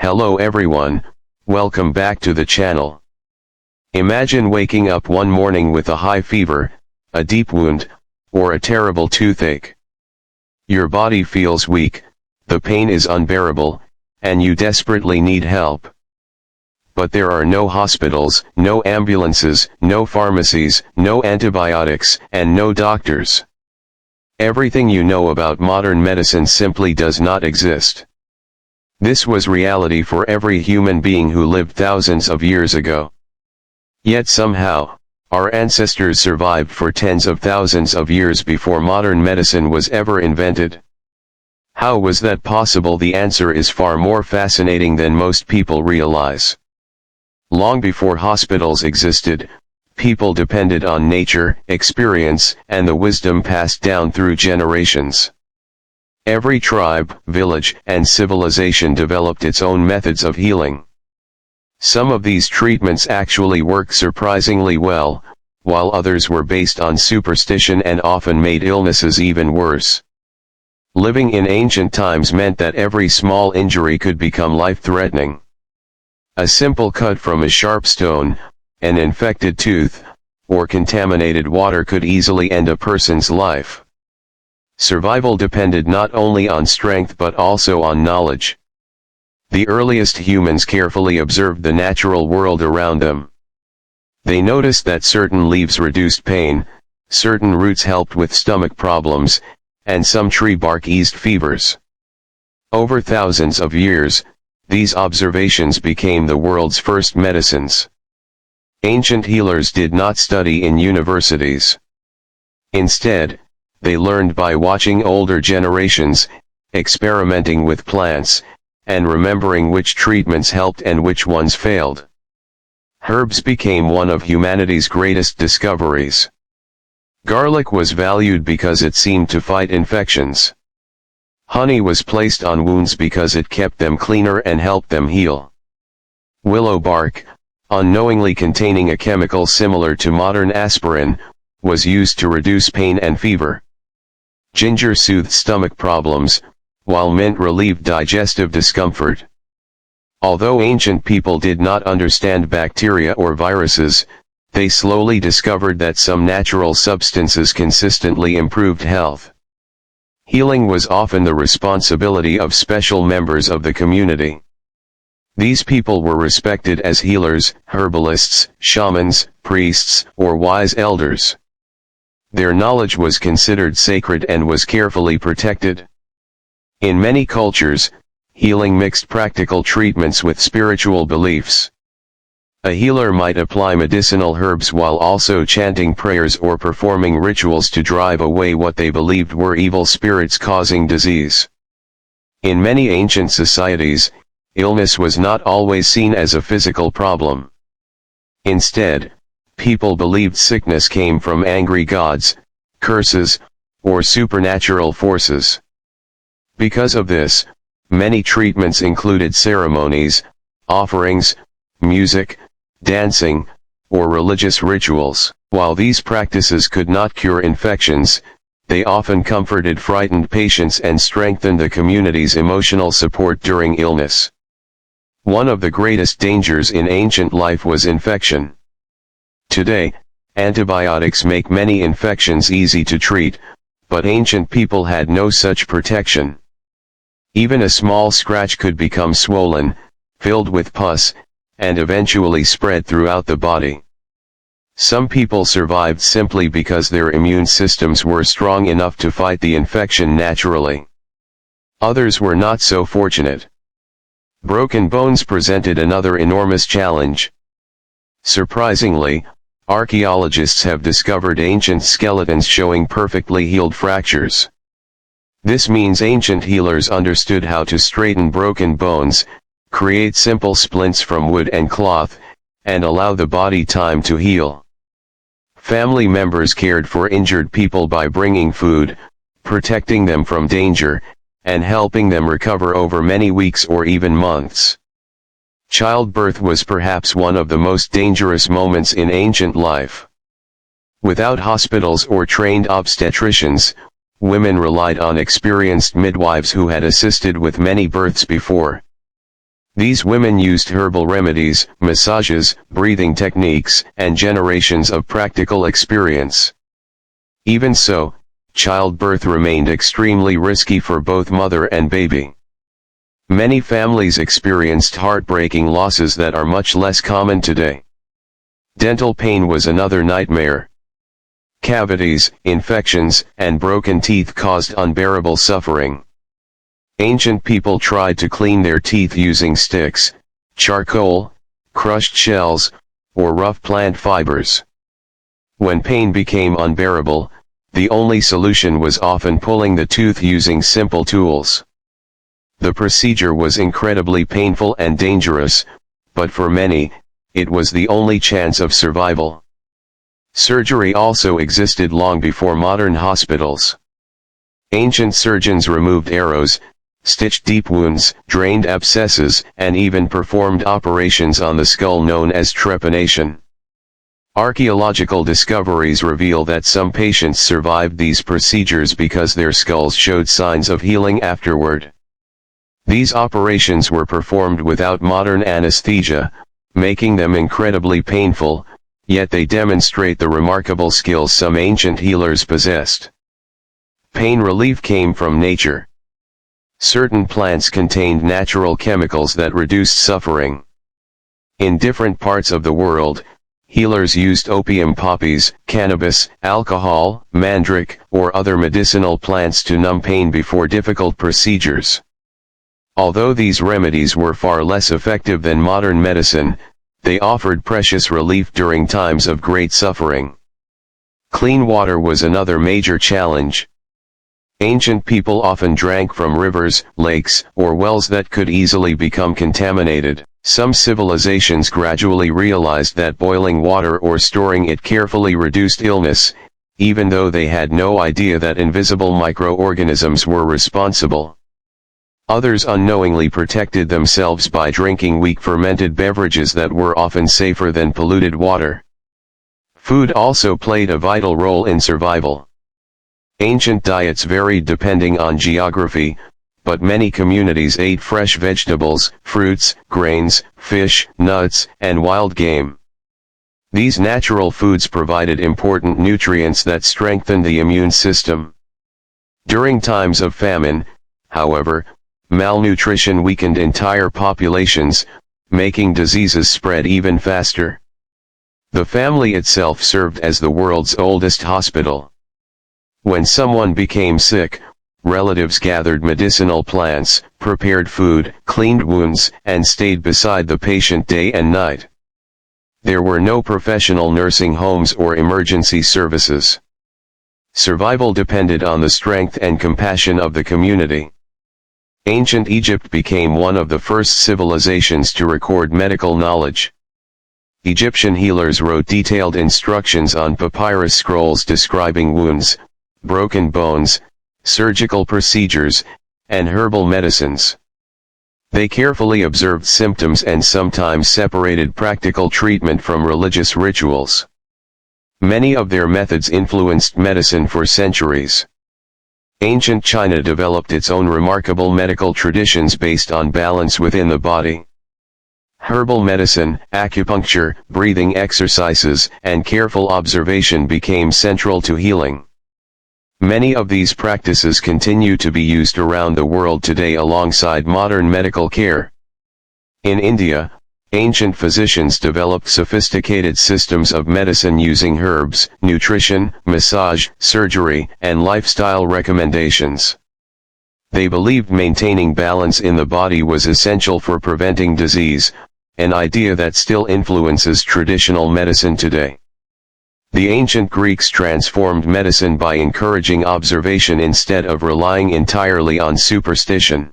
Hello everyone, welcome back to the channel. Imagine waking up one morning with a high fever, a deep wound, or a terrible toothache. Your body feels weak, the pain is unbearable, and you desperately need help. But there are no hospitals, no ambulances, no pharmacies, no antibiotics, and no doctors. Everything you know about modern medicine simply does not exist. This was reality for every human being who lived thousands of years ago. Yet somehow, our ancestors survived for tens of thousands of years before modern medicine was ever invented. How was that possible? The answer is far more fascinating than most people realize. Long before hospitals existed, people depended on nature, experience, and the wisdom passed down through generations. Every tribe, village, and civilization developed its own methods of healing. Some of these treatments actually worked surprisingly well, while others were based on superstition and often made illnesses even worse. Living in ancient times meant that every small injury could become life-threatening. A simple cut from a sharp stone, an infected tooth, or contaminated water could easily end a person's life. Survival depended not only on strength but also on knowledge. The earliest humans carefully observed the natural world around them. They noticed that certain leaves reduced pain, certain roots helped with stomach problems, and some tree bark eased fevers. Over thousands of years, these observations became the world's first medicines. Ancient healers did not study in universities. Instead, they learned by watching older generations, experimenting with plants, and remembering which treatments helped and which ones failed. Herbs became one of humanity's greatest discoveries. Garlic was valued because it seemed to fight infections. Honey was placed on wounds because it kept them cleaner and helped them heal. Willow bark, unknowingly containing a chemical similar to modern aspirin, was used to reduce pain and fever. Ginger soothed stomach problems, while mint relieved digestive discomfort. Although ancient people did not understand bacteria or viruses, they slowly discovered that some natural substances consistently improved health. Healing was often the responsibility of special members of the community. These people were respected as healers, herbalists, shamans, priests, or wise elders. Their knowledge was considered sacred and was carefully protected. In many cultures, healing mixed practical treatments with spiritual beliefs. A healer might apply medicinal herbs while also chanting prayers or performing rituals to drive away what they believed were evil spirits causing disease. In many ancient societies, illness was not always seen as a physical problem. Instead, people believed sickness came from angry gods, curses, or supernatural forces. Because of this, many treatments included ceremonies, offerings, music, dancing, or religious rituals. While these practices could not cure infections, they often comforted frightened patients and strengthened the community's emotional support during illness. One of the greatest dangers in ancient life was infection. Today, antibiotics make many infections easy to treat, but ancient people had no such protection. Even a small scratch could become swollen, filled with pus, and eventually spread throughout the body. Some people survived simply because their immune systems were strong enough to fight the infection naturally. Others were not so fortunate. Broken bones presented another enormous challenge. Surprisingly, archaeologists have discovered ancient skeletons showing perfectly healed fractures. This means ancient healers understood how to straighten broken bones, create simple splints from wood and cloth, and allow the body time to heal. Family members cared for injured people by bringing food, protecting them from danger, and helping them recover over many weeks or even months. Childbirth was perhaps one of the most dangerous moments in ancient life. Without hospitals or trained obstetricians, women relied on experienced midwives who had assisted with many births before. These women used herbal remedies, massages, breathing techniques, and generations of practical experience. Even so, childbirth remained extremely risky for both mother and baby. Many families experienced heartbreaking losses that are much less common today. Dental pain was another nightmare. Cavities, infections, and broken teeth caused unbearable suffering. Ancient people tried to clean their teeth using sticks, charcoal, crushed shells, or rough plant fibers. When pain became unbearable, the only solution was often pulling the tooth using simple tools. The procedure was incredibly painful and dangerous, but for many, it was the only chance of survival. Surgery also existed long before modern hospitals. Ancient surgeons removed arrows, stitched deep wounds, drained abscesses, and even performed operations on the skull known as trepanation. Archaeological discoveries reveal that some patients survived these procedures because their skulls showed signs of healing afterward. These operations were performed without modern anesthesia, making them incredibly painful, yet they demonstrate the remarkable skills some ancient healers possessed. Pain relief came from nature. Certain plants contained natural chemicals that reduced suffering. In different parts of the world, healers used opium poppies, cannabis, alcohol, mandrake, or other medicinal plants to numb pain before difficult procedures. Although these remedies were far less effective than modern medicine, they offered precious relief during times of great suffering. Clean water was another major challenge. Ancient people often drank from rivers, lakes, or wells that could easily become contaminated. Some civilizations gradually realized that boiling water or storing it carefully reduced illness, even though they had no idea that invisible microorganisms were responsible. Others unknowingly protected themselves by drinking weak fermented beverages that were often safer than polluted water. Food also played a vital role in survival. Ancient diets varied depending on geography, but many communities ate fresh vegetables, fruits, grains, fish, nuts, and wild game. These natural foods provided important nutrients that strengthened the immune system. During times of famine, however, malnutrition weakened entire populations, making diseases spread even faster. The family itself served as the world's oldest hospital. When someone became sick, relatives gathered medicinal plants, prepared food, cleaned wounds, and stayed beside the patient day and night. There were no professional nursing homes or emergency services. Survival depended on the strength and compassion of the community. Ancient Egypt became one of the first civilizations to record medical knowledge. Egyptian healers wrote detailed instructions on papyrus scrolls describing wounds, broken bones, surgical procedures, and herbal medicines. They carefully observed symptoms and sometimes separated practical treatment from religious rituals. Many of their methods influenced medicine for centuries. Ancient China developed its own remarkable medical traditions based on balance within the body. Herbal medicine, acupuncture, breathing exercises, and careful observation became central to healing. Many of these practices continue to be used around the world today alongside modern medical care. In India, ancient physicians developed sophisticated systems of medicine using herbs, nutrition, massage, surgery, and lifestyle recommendations. They believed maintaining balance in the body was essential for preventing disease, an idea that still influences traditional medicine today. The ancient Greeks transformed medicine by encouraging observation instead of relying entirely on superstition.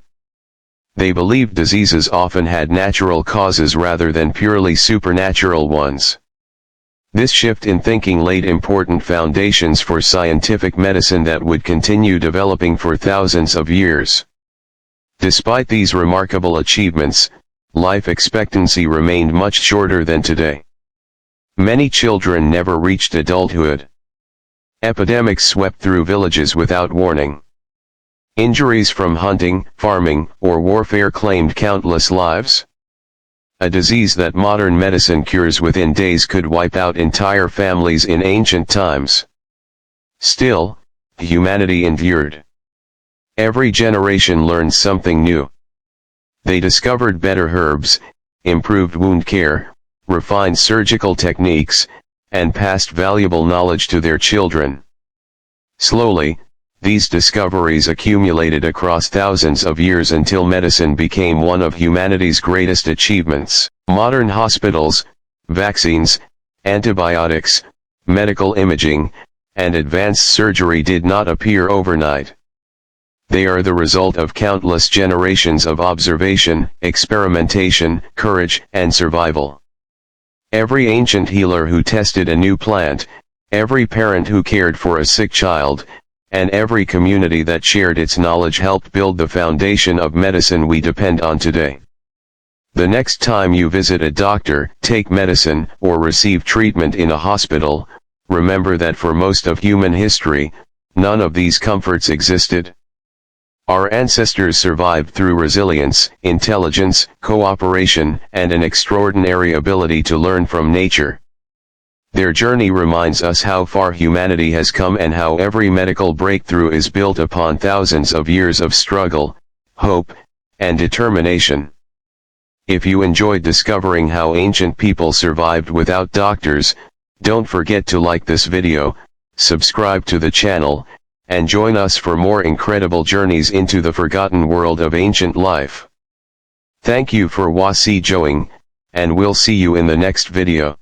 They believed diseases often had natural causes rather than purely supernatural ones. This shift in thinking laid important foundations for scientific medicine that would continue developing for thousands of years. Despite these remarkable achievements, life expectancy remained much shorter than today. Many children never reached adulthood. Epidemics swept through villages without warning. Injuries from hunting, farming, or warfare claimed countless lives. A disease that modern medicine cures within days could wipe out entire families in ancient times. Still, humanity endured. Every generation learned something new. They discovered better herbs, improved wound care, refined surgical techniques, and passed valuable knowledge to their children. Slowly, these discoveries accumulated across thousands of years until medicine became one of humanity's greatest achievements. Modern hospitals, vaccines, antibiotics, medical imaging, and advanced surgery did not appear overnight. They are the result of countless generations of observation, experimentation, courage, and survival. Every ancient healer who tested a new plant, every parent who cared for a sick child, and every community that shared its knowledge helped build the foundation of medicine we depend on today. The next time you visit a doctor, take medicine, or receive treatment in a hospital, remember that for most of human history, none of these comforts existed. Our ancestors survived through resilience, intelligence, cooperation, and an extraordinary ability to learn from nature. Their journey reminds us how far humanity has come and how every medical breakthrough is built upon thousands of years of struggle, hope, and determination. If you enjoyed discovering how ancient people survived without doctors, don't forget to like this video, subscribe to the channel, and join us for more incredible journeys into the forgotten world of ancient life. Thank you for watching, and we'll see you in the next video.